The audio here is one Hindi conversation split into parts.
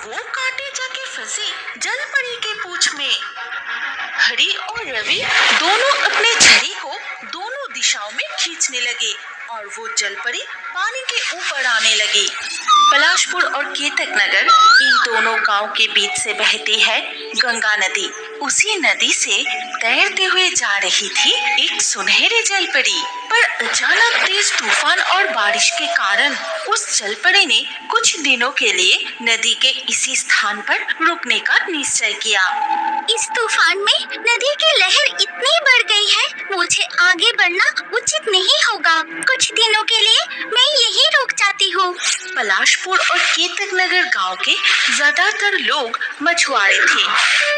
वो कांटे जाके फंसे जलपरी के पूंछ में। हरी और रवि दोनों अपने छड़ी को दोनों दिशाओं में खींचने लगे और वो जलपरी पानी के ऊपर आने लगी। पलाशपुर और केतक नगर, इन दोनों गांव के बीच से बहती है गंगा नदी। उसी नदी से तैरते हुए जा रही थी एक सुनहरी जलपरी। पर अचानक तेज तूफान और बारिश के कारण उस जलपरी ने कुछ दिनों के लिए नदी के इसी स्थान पर रुकने का निश्चय किया। इस तूफान में नदी की लहर इतनी बढ़ गई है, मुझे आगे बढ़ना उचित नहीं होगा। कुछ दिनों के लिए मैं यहीं रुक जाती हूँ। पलाशपुर और केतक नगर गांव के ज्यादातर लोग मछुआरे थे,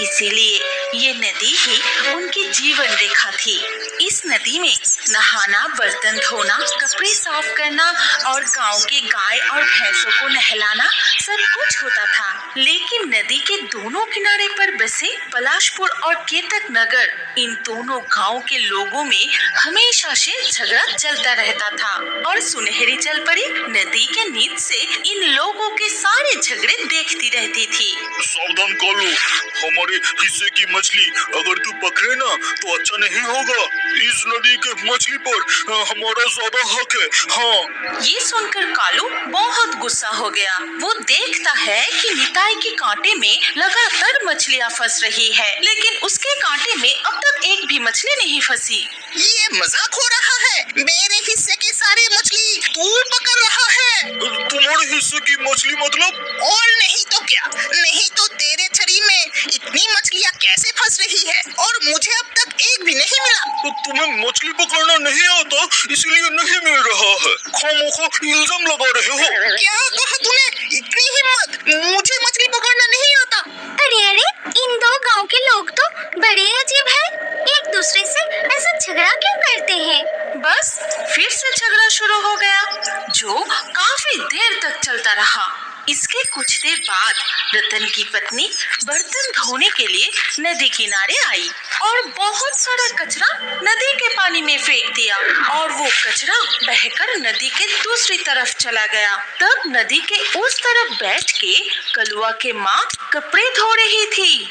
इसीलिए ये नदी ही उनकी जीवन रेखा थी। इस नदी में नहाना, बर्तन धोना, कपड़े साफ करना और गांव के गाय और भैंसों को नहलाना सब कुछ होता था। लेकिन नदी के दोनों किनारे पर बसे पलाशपुर और केतक नगर, इन दोनों गांव के लोगों में हमेशा से झगड़ा चलता रहता था और सुनहरी जलपरी नदी के नीच से इन लोगों के सारे झगड़े देखती रहती थी। सावधान कालू, हमारे हिस्से की मछली अगर तू पकड़े ना तो अच्छा नहीं होगा। इस नदी के मछली पर हमारा ज्यादा हक है। हाँ। ये सुनकर कालू बहुत गुस्सा हो गया। वो देखता है कि निताई के कांटे में लगातार मछलियाँ फंस रही है, लेकिन उसके कांटे में अब तक एक भी मछली नहीं फंसी। ये मजाक हो रहा है। मेरे हिस्से की सारी मछली तू पकड़ रहा है। तुम्हारे हिस्से की मछली मतलब? और नहीं तो क्या, नहीं तो तेरे छड़ी में इतनी मछलियाँ कैसे फंस रही है और मुझे अब तक एक भी नहीं मिला। तो तुम्हें मछली पकड़ना नहीं आता इसलिए नहीं मिल रहा है। खामोखा इल्जाम लगा रहे हो। क्या कहा तूने? इतनी हिम्मत? मुझे मछली पकड़ना नहीं आता। अरे अरे, इन दो गांव के लोग तो बड़े अजीब हैं। एक दूसरे से ऐसा झगड़ा क्यों करते हैं? बस फिर से झगड़ा शुरू हो गया, जो काफी देर तक चलता रहा। इसके कुछ देर बाद रतन की पत्नी बर्तन धोने के लिए नदी किनारे आई और बहुत सारा कचरा नदी के पानी में फेंक दिया और वो कचरा बहकर नदी के दूसरी तरफ चला गया। तब नदी के उस तरफ बैठ के कलुआ के माँ कपड़े धो रही थी।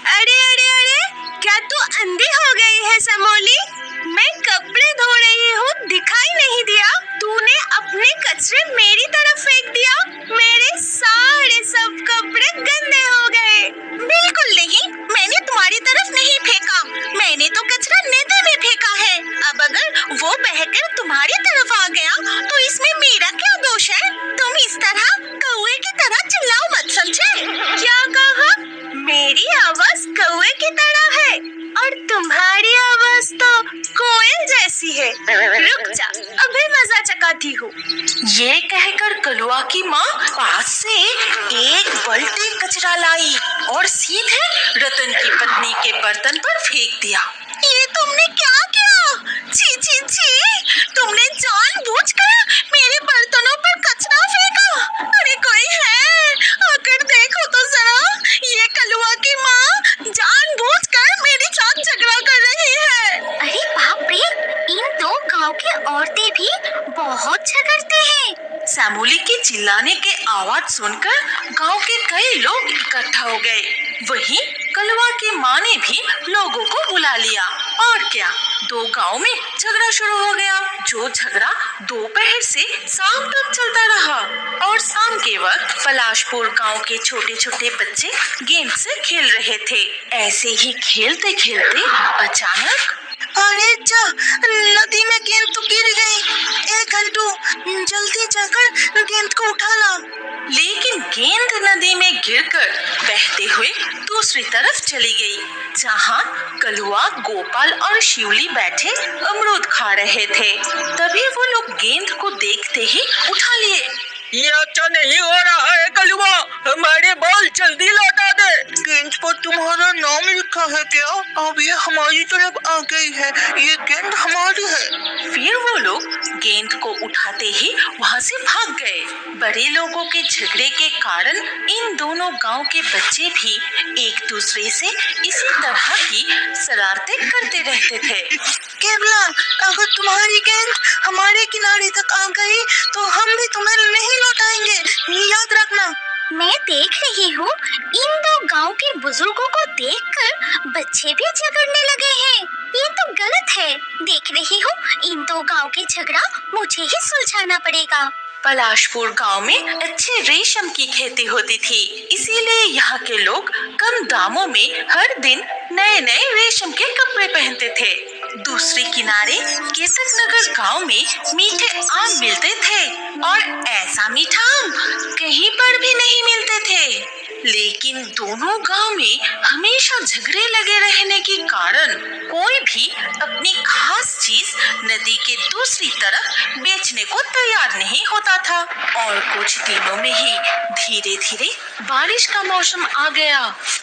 अरे अरे अरे, क्या तू अंधी हो गई है समोली? मैं कपड़े धो रही हूँ, दिखाई नहीं दिया? तूने अपने कचरे मेरी तरफ फेंक दिया। मेरे सारे सब कपड़े गंदे हो गए। बिल्कुल नहीं, मैंने तुम्हारी तरफ नहीं फेंका। मैंने तो कचरा नदी में फेंका है। अब अगर वो बहकर तुम्हारी तरफ आ गया तो इसमें मेरा क्या दोष है? तुम इस तरह कौवे की तरह चिल्लाओ मत, समझे? क्या कहा? मेरी आवाज कौवे की तरह है और तुम्हारी आवाज तो कोयल जैसी है। रुक जा, अभी मजा चकाती हूँ। ये कहकर कलुआ की माँ पास से एक बाल्टी कचरा लाई और सीधे रतन की पत्नी के बर्तन पर फेंक दिया। ये तुमने क्या किया? छी छी छी! तुमने जानबूझकर मेरे बर्तनों पर कचरा फेंका। अरे कोई है, आकर देखो तो जरा। ये कलुआ की माँ जानबूझकर मेरे साथ झगड़ा कर रही है। अरे बाप रे, इन दो गांव की औरतें भी बहुत झगड़ते हैं। सैमोली के चिल्लाने के आवाज सुनकर गांव के कई लोग इकट्ठा हो गए। वहीं कलुआ की माँ ने भी लोगों को बुला लिया और क्या, दो गांव में झगड़ा शुरू हो गया, जो झगड़ा दोपहर से शाम तक चलता रहा। और शाम के वक्त पलाशपुर गांव के छोटे छोटे बच्चे गेंद से खेल रहे थे। ऐसे ही खेलते खेलते अचानक, अरे जा, नदी में गेंद तो गिर गई। एक घंटू, जल्दी जाकर गेंद को उठा ला। लेकिन गेंद नदी में गिरकर बहते हुए दूसरी तरफ चली गई, जहां कलुआ, गोपाल और शिवली बैठे अमरूद खा रहे थे। तभी वो लोग गेंद को देखते ही उठा लिए। ये अच्छा नहीं हो रहा है कलुआ, हमारे बॉल जल्दी लौटा दे। गेंद पर तुम्हारा नाम लिखा है क्या? अब ये हमारी तरफ आ गई है। ये गेंद हमारी है। फिर वो लोग गेंद को उठाते ही वहाँ से भाग गए। बड़े लोगों के झगड़े के कारण इन दोनों गांव के बच्चे भी एक दूसरे से इसी तरह की शरारतें करते रहते थे। केवला, अगर तुम्हारी गेंद हमारे किनारे तक आ गई तो हम भी तुम्हें नहीं लौटाएंगे, याद रखना। मैं देख रही हूँ इन दो गांव के बुजुर्गों को देखकर बच्चे भी झगड़ने लगे हैं। ये तो गलत है। देख रही हूँ इन दो गांव के झगड़ा मुझे ही सुलझाना पड़ेगा। पलाशपुर गांव में अच्छे रेशम की खेती होती थी, इसीलिए यहाँ के लोग कम दामों में हर दिन नए नए रेशम के कपड़े पहनते थे। दूसरे किनारे केतक नगर गांव में मीठे आम मिलते थे और ऐसा मीठा आम कहीं पर भी नहीं मिलते थे। लेकिन दोनों गांव में हमेशा झगड़े लगे रहने के कारण कोई भी अपनी खास चीज नदी के दूसरी तरफ बेचने को तैयार नहीं होता था। और कुछ दिनों में ही धीरे धीरे बारिश का मौसम आ गया।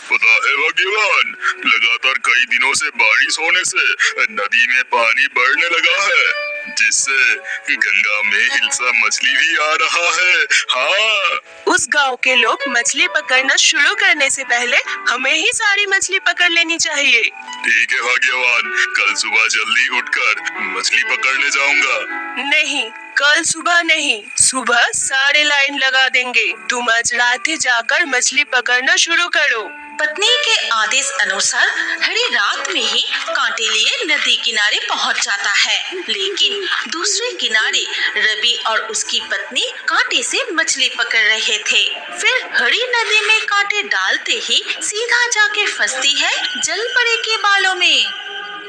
पता है भाग्यवान, लगातार कई दिनों से बारिश होने से नदी में पानी बढ़ने लगा है, जिससे गंगा में हिल्सा मछली भी आ रहा है। हाँ, उस गांव के लोग मछली पकड़ना शुरू करने से पहले हमें ही सारी मछली पकड़ लेनी चाहिए। ठीक है भाग्यवान, कल सुबह जल्दी उठकर मछली पकड़ने जाऊंगा। नहीं, कल सुबह नहीं, सुबह सारे लाइन लगा देंगे। तुम आज रात ही जाकर मछली पकड़ना शुरू करो। पत्नी के आदेश अनुसार हरी रात में ही कांटे लिए नदी किनारे पहुंच जाता है, लेकिन दूसरे किनारे रवि और उसकी पत्नी कांटे से मछली पकड़ रहे थे। फिर हरी नदी में कांटे डालते ही सीधा जाके फंसती है जलपरी के बालों में।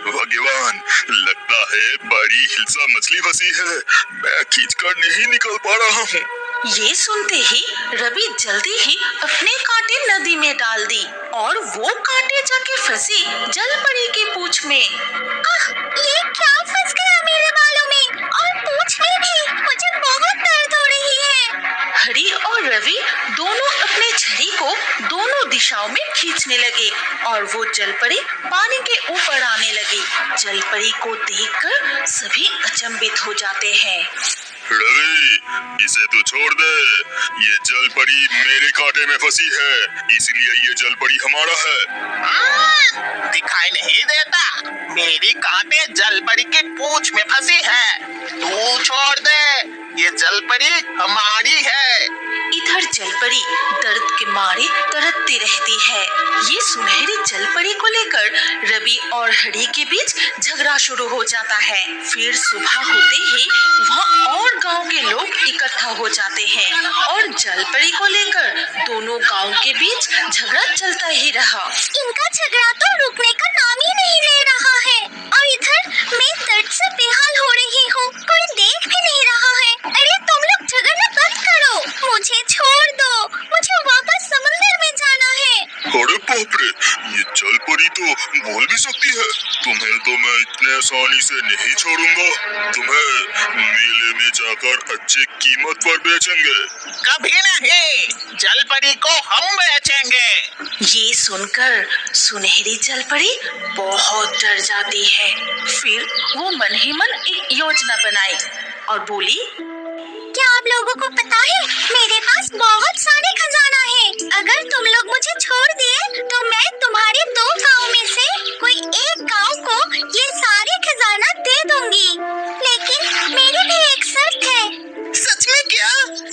भाग्यवान, लगता है बड़ी हिल्सा मछली फंसी है, मैं खींचकर नहीं निकल पा रहा हूँ। ये सुनते ही रवि जल्दी ही अपने कांटे नदी में डाल दी और वो कांटे जाके फंसी जलपरी की पूंछ में। ये क्या फंस गया मेरे बालों में और पूंछ में भी। मुझे बहुत दर्द हो रही है। हरी और रवि दोनों अपने छड़ी को दोनों दिशाओं में खींचने लगे और वो जलपरी पानी के ऊपर आने लगी। जलपरी को देखकर सभी अचंभित हो जाते हैं। रवि, इसे तो छोड़ दे, ये जलपरी मेरे कांटे में फंसी है, इसलिए ये जलपरी हमारा है। दिखाई नहीं देता, मेरी कांटे जलपरी की पूंछ में फंसी है। तू छोड़ दे, ये जलपरी हमारी है। इधर जलपरी दर्द के मारे तड़पती रहती है। ये सुनहरी जलपरी को लेकर रवि और हरी के बीच झगड़ा शुरू हो जाता है। फिर सुबह होते ही वहाँ और गांव के लोग इकट्ठा हो जाते हैं और जलपरी को लेकर दोनों गांव के बीच झगड़ा चलता ही रहा। इनका झगड़ा तो रुकने का नाम ही नहीं ले रहा है और इधर मैं दर्द से बेहाल हो रही हूँ, कोई देख भी नहीं रहा है। अरे तुम लोग झगड़ना बंद करो, मुझे छोड़ दो, मुझे वापस समुंदर में जाना है। अरे बाप रे, ये जलपरी तो बोल भी सकती है। तुम्हें तो मैं इतने आसानी से नहीं छोड़ूंगा, तुम्हें मेले में जाकर अच्छी कीमत पर बेचेंगे। कभी नहीं, जलपरी को हम बेचेंगे। ये सुनकर सुनहरी जलपरी बहुत डर जाती है। फिर वो मन ही मन एक योजना बनाई और बोली, क्या आप लोगों को पता है मेरे पास बहुत सारे खजाना है। अगर तुम लोग मुझे छोड़ दिए तो मैं तुम्हारे दो गांव में से कोई एक गांव को ये सारे खजाना दे दूंगी, लेकिन मेरी भी एक शर्त है। सच में क्या?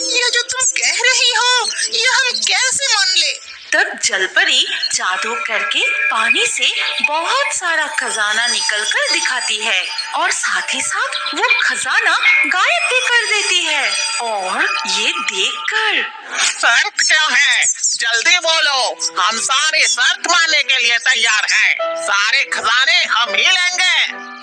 ये जो तुम कह रही हो, ये हम कैसे मान ले? तब जलपरी जादू करके पानी से बहुत सारा खजाना निकलकर दिखाती है और साथ ही साथ वो खजाना गायब भी कर देती है। और ये देखकर शर्त क्या है? जल्दी बोलो, हम सारे शर्त मानने के लिए तैयार हैं। सारे खजाने हम ही लेंगे।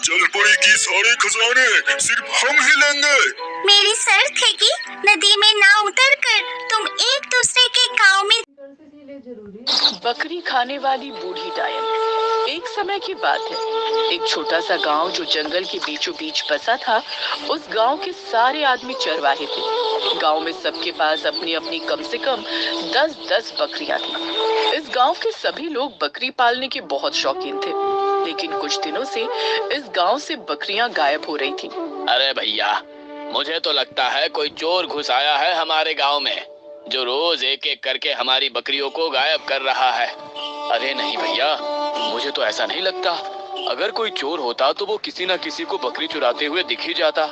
जलपरी की सारे खजाने सिर्फ हम ही लेंगे। मेरी शर्त है कि नदी में ना उतरकर तुम एक दूसरे के गांव में। बकरी खाने वाली बूढ़ी डायन। एक समय की बात है, एक छोटा सा गांव जो जंगल के बीचों बीच बसा था। उस गांव के सारे आदमी चरवाहे थे। गांव में सबके पास अपनी अपनी कम से कम 10-10 बकरियां थी। इस गांव के सभी लोग बकरी पालने के बहुत शौकीन थे, लेकिन कुछ दिनों से इस गांव से बकरियां गायब हो रही थी। अरे भैया, मुझे तो लगता है कोई चोर घुस आया है हमारे गांव में, जो रोज एक एक करके हमारी बकरियों को गायब कर रहा है। अरे नहीं भैया, मुझे तो ऐसा नहीं लगता। अगर कोई चोर होता तो वो किसी न किसी को बकरी चुराते हुए दिख ही जाता।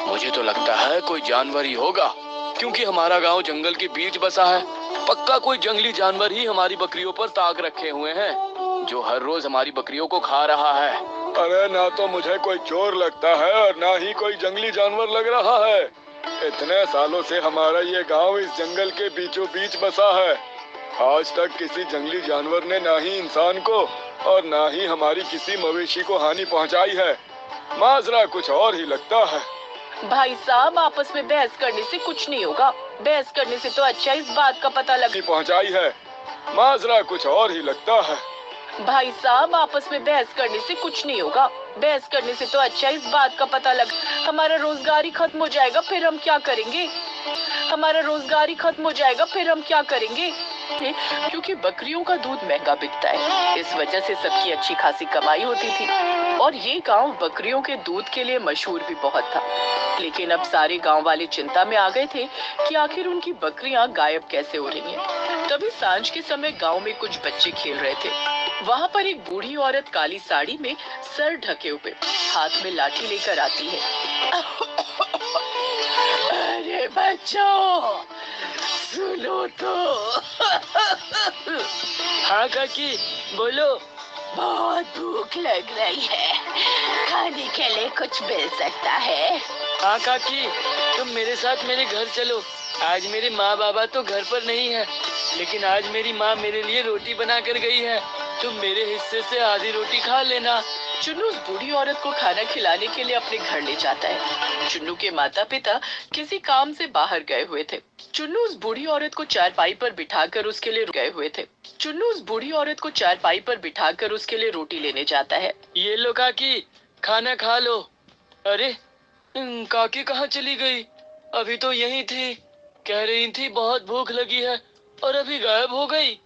मुझे तो लगता है कोई जानवर ही होगा। क्योंकि हमारा गांव जंगल के बीच बसा है। पक्का कोई जंगली जानवर ही हमारी बकरियों पर ताक रखे हुए हैं, जो हर रोज हमारी बकरियों को खा रहा है। अरे ना तो मुझे कोई चोर लगता है और ना ही कोई जंगली जानवर लग रहा है। इतने सालों से हमारा ये गांव इस जंगल के बीचों बीच बसा है। आज तक किसी जंगली जानवर ने ना ही इंसान को और ना ही हमारी किसी मवेशी को हानि पहुंचाई है। माजरा कुछ और ही लगता है। भाई साहब, आपस में बहस करने से कुछ नहीं होगा। बहस करने से तो अच्छा इस बात का पता लग पहुंचाई है। माजरा कुछ और ही लगता है। भाई साहब, आपस में बहस करने से कुछ नहीं होगा। बहस करने से तो अच्छा इस बात का पता लग हमारा रोजगार ही खत्म हो जाएगा, फिर हम क्या करेंगे? हमारा रोजगार ही खत्म हो जाएगा, फिर हम क्या करेंगे? क्योंकि बकरियों का दूध महंगा बिकता है, इस वजह से सबकी अच्छी खासी कमाई होती थी और ये गांव बकरियों के दूध के लिए मशहूर भी बहुत था। लेकिन अब सारे गांव वाले चिंता में आ गए थे कि आखिर उनकी बकरियां गायब कैसे हो रही हैं। तभी सांझ के समय गांव में कुछ बच्चे खेल रहे थे। वहाँ पर एक बूढ़ी औरत काली साड़ी में सर ढके हुए हाथ में लाठी लेकर आती है। अरे बच्चों, सुनो तो। हाँ काकी, बोलो। बहुत भूख लग रही है, खाने के लिए कुछ मिल सकता है? हाँ काकी, तुम मेरे साथ मेरे घर चलो। आज मेरे माँ बाबा तो घर पर नहीं है, लेकिन आज मेरी माँ मेरे लिए रोटी बना कर गई है। तुम मेरे हिस्से से आधी रोटी खा लेना। चुन्नू उस बूढ़ी औरत को खाना खिलाने के लिए अपने घर ले जाता है। चुन्नू के माता पिता किसी काम से बाहर गए हुए थे। चुन्नू उस बूढ़ी औरत को चारपाई पर बिठाकर उसके लिए गए हुए थे। चुन्नू उस बूढ़ी औरत को चारपाई पर बिठाकर उसके लिए रोटी लेने जाता है। ये लो काकी, खाना खा लो। अरे काकी कहाँ चली गई? अभी तो यही थी, कह रही थी बहुत भूख लगी है और अभी गायब हो गई।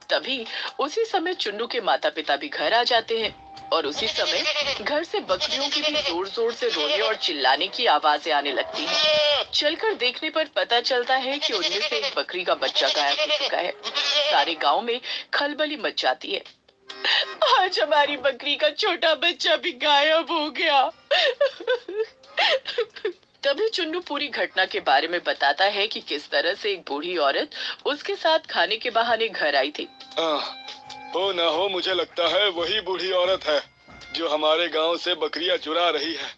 तभी उसी समय चुन्नू के माता पिता भी घर आ जाते हैं और उसी समय घर से बकरियों की भी जोर जोर से रोने और चिल्लाने की आवाजें आने लगती हैं। चलकर देखने पर पता चलता है कि उनमें से एक बकरी का बच्चा गायब हो चुका है। सारे गांव में खलबली मच जाती है। आज हमारी बकरी का छोटा बच्चा भी गायब हो गया। तभी चुन्नू पूरी घटना के बारे में बताता है कि किस तरह से एक बूढ़ी औरत उसके साथ खाने के बहाने घर आई थी। हो ना हो, मुझे लगता है वही बूढ़ी औरत है जो हमारे गांव से बकरियां चुरा रही है।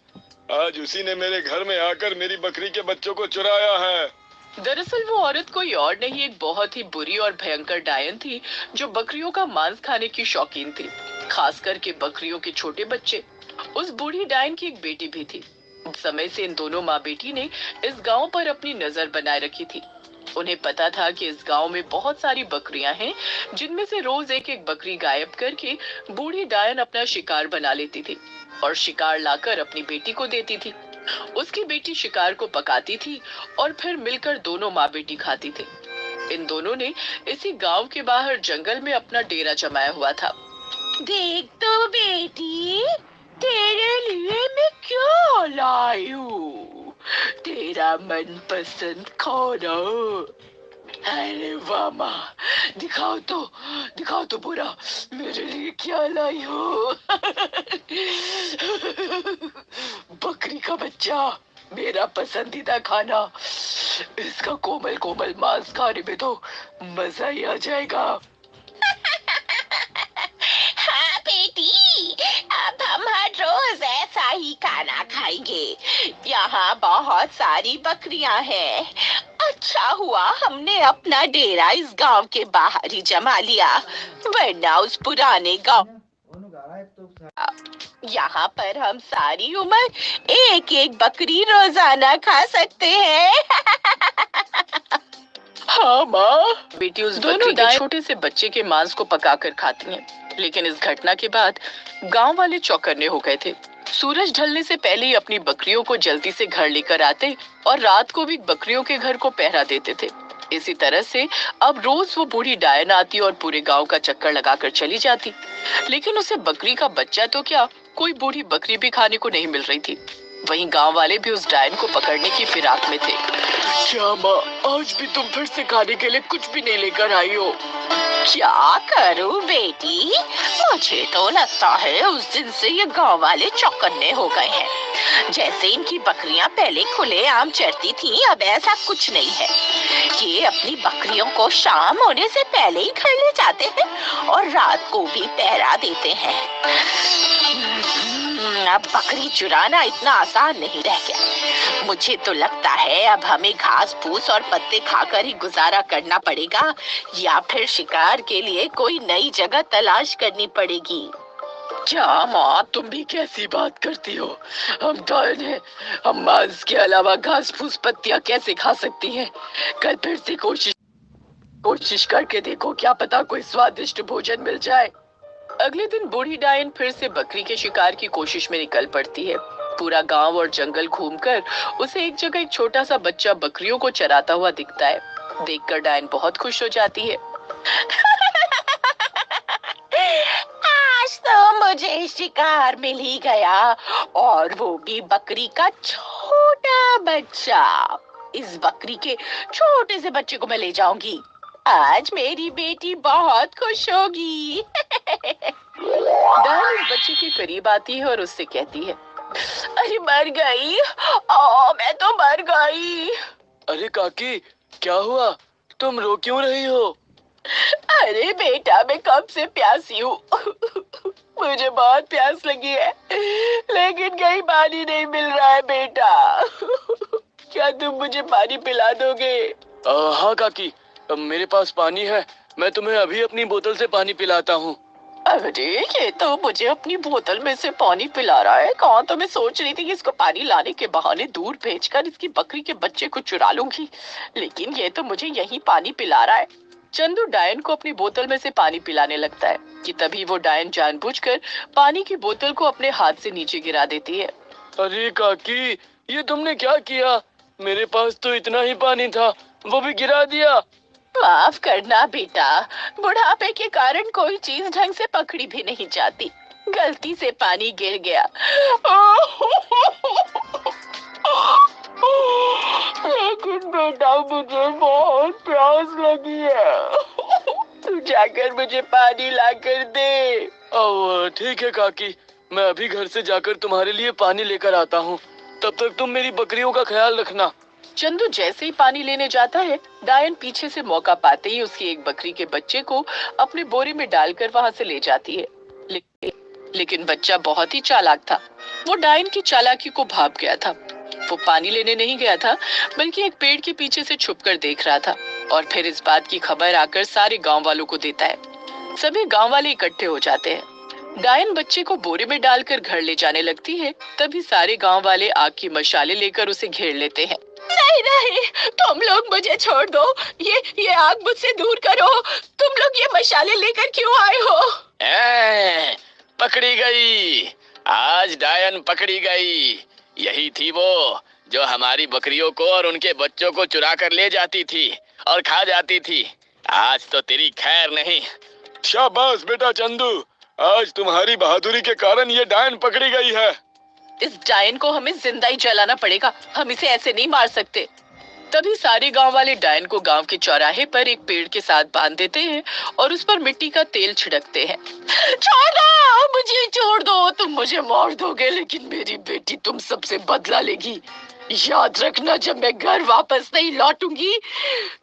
आज उसी ने मेरे घर में आकर मेरी बकरी के बच्चों को चुराया है। दरअसल वो औरत कोई और नहीं, एक बहुत ही बुरी और भयंकर डायन थी जो बकरियों का मांस खाने की शौकीन थी, खास करके बकरियों के छोटे बच्चे। उस बूढ़ी डायन की एक बेटी भी थी। समय से इन दोनों माँ बेटी ने इस गांव पर अपनी नजर बनाए रखी थी। उन्हें पता था कि इस गांव में बहुत सारी बकरियां हैं, जिनमें से रोज एक एक बकरी गायब करके बूढ़ी डायन अपना शिकार बना लेती थी और शिकार लाकर अपनी बेटी को देती थी। उसकी बेटी शिकार को पकाती थी और फिर मिलकर दोनों माँ बेटी खाती थे। इन दोनों ने इसी गांव के बाहर जंगल में अपना डेरा जमाया हुआ था। देख तो बेटी, तेरे लिए मैं क्या लाई हूँ, तेरा मनपसंद खाना। अरे वाह माँ, दिखाओ तो पूरा, मेरे लिए क्या लाई हो। बकरी का बच्चा, मेरा पसंदीदा खाना। इसका कोमल कोमल मांस खाने में तो मजा ही आ जाएगा। हाँ बेटी, अब हम हर रोज ऐसा ही खाना खाएंगे। यहाँ बहुत सारी बकरियां हैं। अच्छा हुआ हमने अपना डेरा इस गांव के बाहर ही जमा लिया, वरना उस पुराने गांव यहाँ पर हम सारी उम्र एक एक बकरी रोजाना खा सकते हैं। हाँ माँ, बेटी उस बकरी के छोटे से बच्चे के मांस को पकाकर खाती हैं। लेकिन इस घटना के बाद गांव वाले चौकन्ने हो गए थे। सूरज ढलने से पहले ही अपनी बकरियों को जल्दी से घर लेकर आते और रात को भी बकरियों के घर को पहरा देते थे। इसी तरह से अब रोज वो बूढ़ी डायन आती और पूरे गांव का चक्कर लगाकर चली जाती, लेकिन उसे बकरी का बच्चा तो क्या, कोई बूढ़ी बकरी भी खाने को नहीं मिल रही थी। वहीं गांव वाले भी उस डायन को पकड़ने की फिराक में थे। क्या माँ, आज भी तुम फिर से खाने के लिए कुछ भी नहीं लेकर आई हो? क्या करूं बेटी, मुझे तो लगता है उस दिन से ये गांव वाले चौकन्ने हो गए हैं। जैसे इनकी बकरियां पहले खुले आम चरती थी, अब ऐसा कुछ नहीं है। ये अपनी बकरियों को शाम होने से पहले ही घर ले जाते हैं और रात को भी पहरा देते हैं। अब बकरी चुराना इतना आसान नहीं रह गया। मुझे तो लगता है अब हमें घास फूस और पत्ते खाकर ही गुजारा करना पड़ेगा, या फिर शिकार के लिए कोई नई जगह तलाश करनी पड़ेगी। क्या माँ, तुम भी कैसी बात करती हो? हम डायन हैं, हम मांस के अलावा घास फूस पत्तियां कैसे खा सकती हैं? कल फिर से कोशिश करके देखो, क्या पता कोई स्वादिष्ट भोजन मिल जाए। अगले दिन बूढ़ी डायन फिर से बकरी के शिकार की कोशिश में निकल पड़ती है। पूरा गांव और जंगल घूमकर उसे एक जगह एक छोटा सा बच्चा बकरियों को चराता हुआ दिखता है। देखकर डायन बहुत खुश हो जाती है। आज तो मुझे शिकार मिल ही गया, और वो भी बकरी का छोटा बच्चा। इस बकरी के छोटे से बच्चे को मैं ले जाऊंगी। आज मेरी बेटी बहुत खुश होगी। डायन उस बच्चे के करीब आती है और उससे कहती है, अरे मर गई, ओ मैं तो मर गई। अरे काकी, क्या हुआ? तुम रो क्यों रही हो? अरे बेटा, मैं कब से प्यासी हूँ। मुझे बहुत प्यास लगी है, लेकिन कहीं पानी नहीं मिल रहा है बेटा। क्या तुम मुझे पानी पिला दोगे? हाँ काकी, मेरे पास पानी है, मैं तुम्हें अभी अपनी बोतल से पानी पिलाता हूँ। अरे ये तो मुझे अपनी बोतल में से पानी पिला रहा है। कहाँ तो मैं सोच रही थी कि इसको पानी लाने के बहाने दूर भेजकर इसकी बकरी के बच्चे को चुरा लूंगी, लेकिन ये तो मुझे यही पानी पिला रहा है। चंदू डायन को अपनी बोतल में से पानी पिलाने लगता है कि तभी वो डायन जानबूझकर पानी की बोतल को अपने हाथ से नीचे गिरा देती है। अरे काकी, ये तुमने क्या किया? मेरे पास तो इतना ही पानी था, वो भी गिरा दिया। माफ करना बेटा, बुढ़ापे के कारण कोई चीज ढंग से पकड़ी भी नहीं जाती, गलती से पानी गिर गया। लेकिन बेटा, मुझे बहुत प्यास लगी है। तू जाकर मुझे पानी लाकर दे। ओह ठीक है काकी, मैं अभी घर से जाकर तुम्हारे लिए पानी लेकर आता हूँ। तब तक तुम मेरी बकरियों का ख्याल रखना। चंदू जैसे ही पानी लेने जाता है, डायन पीछे से मौका पाते ही उसकी एक बकरी के बच्चे को अपने बोरे में डालकर वहां से ले जाती है। लेकिन बच्चा बहुत ही चालाक था। वो डायन की चालाकी को भाप गया था। वो पानी लेने नहीं गया था, बल्कि एक पेड़ के पीछे से छुपकर देख रहा था, और फिर इस बात की खबर आकर सारे गांव वालों को देता है। सभी गांव वाले इकट्ठे हो जाते हैं। डायन बच्चे को बोरे में डालकर घर ले जाने लगती है। तभी सारे गांव वाले आग की मशाले लेकर उसे घेर लेते हैं। नहीं नहीं, तुम लोग मुझे छोड़ दो, ये आग मुझसे दूर करो। तुम लोग ये मशाले लेकर क्यों आए हो? पकड़ी गई, आज डायन पकड़ी गई। यही थी वो जो हमारी बकरियों को और उनके बच्चों को चुरा कर ले जाती थी और खा जाती थी। आज तो तेरी खैर नहीं। शाबाश बेटा चंदू, आज तुम्हारी बहादुरी के कारण ये डायन पकड़ी गई है। इस डायन को हमें जिंदा ही जलाना पड़ेगा, हम इसे ऐसे नहीं मार सकते। तभी सारे गांव वाले डायन को गांव के चौराहे पर एक पेड़ के साथ बांध देते हैं और उस पर मिट्टी का तेल छिड़कते हैं। छोड़ दो, मुझे छोड़ दो। तुम मुझे मार दोगे, लेकिन मेरी बेटी तुम सबसे बदला लेगी। याद रखना, जब मैं घर वापस नहीं लौटूंगी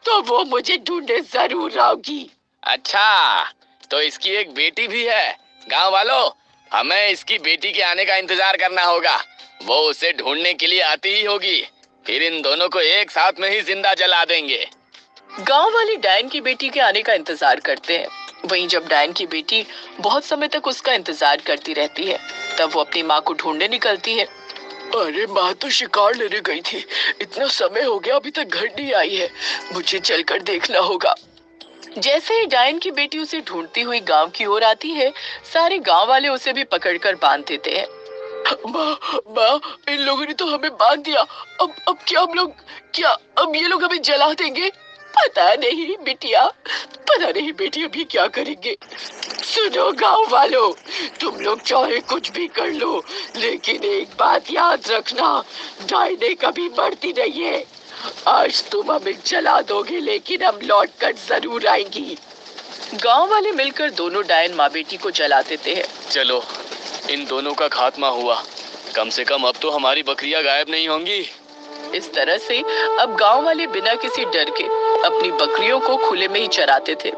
तो वो मुझे ढूंढने जरूर आओगी। अच्छा, तो इसकी एक बेटी भी है। गांव वालों, हमें इसकी बेटी के आने का इंतजार करना होगा। वो उसे ढूंढने के लिए आती ही होगी, फिर इन दोनों को एक साथ में ही जिंदा जला देंगे। गांव वाले डायन की बेटी के आने का इंतजार करते हैं। वहीं जब डायन की बेटी बहुत समय तक उसका इंतजार करती रहती है, तब वो अपनी माँ को ढूंढने निकलती है। अरे माँ तो शिकार लेने गई थी, इतना समय हो गया अभी तक घर नहीं आई है, मुझे चलकर देखना होगा। जैसे ही डायन की बेटी उसे ढूंढती हुई गांव की ओर आती है, सारे गांव वाले उसे भी पकड़कर बांध देते हैं। माँ, इन लोगों ने तो हमें बांध दिया। अब क्या हम लोग, क्या अब ये लोग हमें जला देंगे? पता नहीं बिटिया, पता नहीं बेटी अभी क्या करेंगे। सुनो गांव वालों, तुम लोग चाहे कुछ भी कर लो, लेकिन एक बात याद रखना, डायने कभी मरती नहीं है। आज तुम हमें जला दोगे, लेकिन हम लौट कर जरूर आएंगी। गांव वाले मिलकर दोनों डायन माँ बेटी को जला देते हैं। चलो, इन दोनों का खात्मा हुआ। कम से कम अब तो हमारी बकरियां गायब नहीं होंगी। इस तरह से अब गांव वाले बिना किसी डर के अपनी बकरियों को खुले में ही चराते थे।